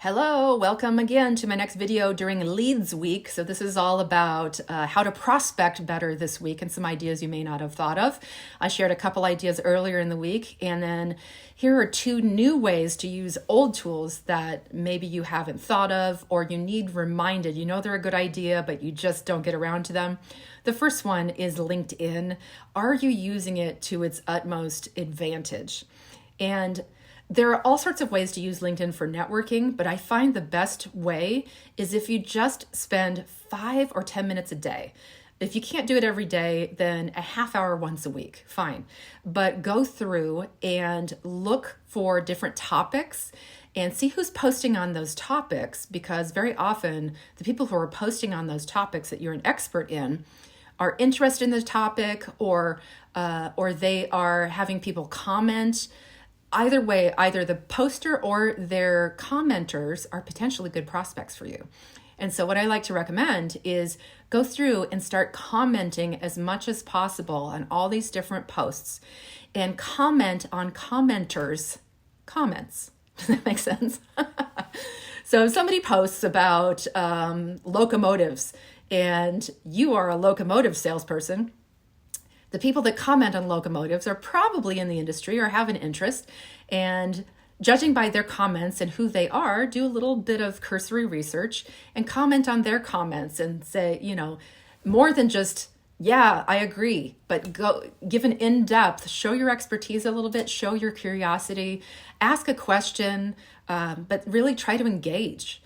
Hello, welcome again to my next video during Leads Week. So this is all about how to prospect better this week and some ideas you may not have thought of. I shared a couple ideas earlier in the week, and then here are two new ways to use old tools that maybe you haven't thought of or you need reminded. You know they're a good idea, but you just don't get around to them. The first one is LinkedIn. Are you using it to its utmost advantage? And there are all sorts of ways to use LinkedIn for networking, but I find the best way is if you just spend 5 or 10 minutes a day. If you can't do it every day, then a half hour once a week, fine. But go through and look for different topics and see who's posting on those topics, because very often the people who are posting on those topics that you're an expert in are interested in the topic, or they are having people comment. Either way, either the poster or their commenters are potentially good prospects for you. And so what I like to recommend is go through and start commenting as much as possible on all these different posts and comment on commenters' comments. Does that make sense? So if somebody posts about locomotives and you are a locomotive salesperson, the people that comment on locomotives are probably in the industry or have an interest, and judging by their comments and who they are, do a little bit of cursory research and comment on their comments and say, more than just, yeah, I agree, but go give an in-depth, show your expertise a little bit, show your curiosity, ask a question, but really try to engage.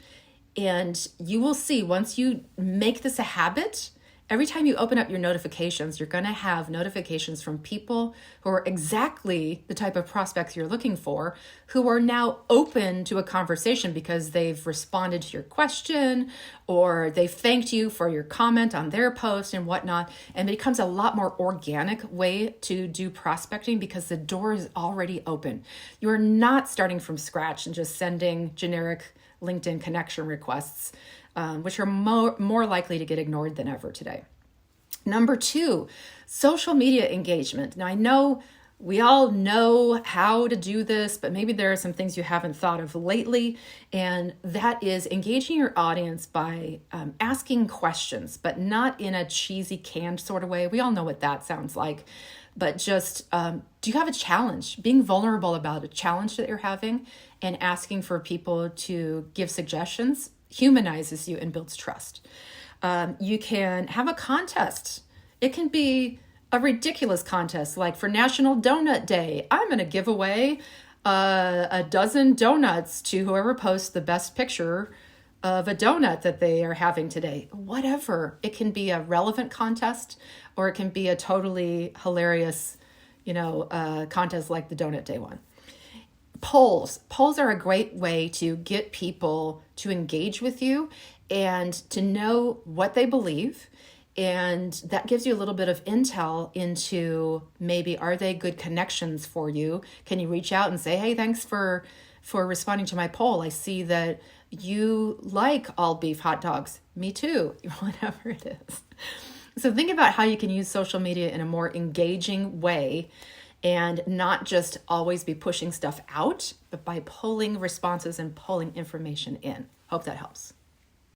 And you will see, once you make this a habit, every time you open up your notifications, you're going to have notifications from people who are exactly the type of prospects you're looking for, who are now open to a conversation because they've responded to your question or they've thanked you for your comment on their post and whatnot. And it becomes a lot more organic way to do prospecting because the door is already open. You're not starting from scratch and just sending generic LinkedIn connection requests, which are more likely to get ignored than ever today. Number 2, social media engagement. Now, I know we all know how to do this, but maybe there are some things you haven't thought of lately, and that is engaging your audience by asking questions, but not in a cheesy, canned sort of way. We all know what that sounds like, but just do you have a challenge? Being vulnerable about a challenge that you're having and asking for people to give suggestions humanizes you and builds trust. You can have a contest. It can be a ridiculous contest, like for National Donut Day, I'm going to give away a dozen donuts to whoever posts the best picture of a donut that they are having today. Whatever. It can be a relevant contest, or it can be a totally hilarious, contest like the Donut Day one. Polls are a great way to get people to engage with you and to know what they believe. And that gives you a little bit of intel into maybe, are they good connections for you? Can you reach out and say, hey, thanks for responding to my poll. I see that you like all beef hot dogs. Me too, whatever it is. So think about how you can use social media in a more engaging way and not just always be pushing stuff out, but by pulling responses and pulling information in. Hope that helps.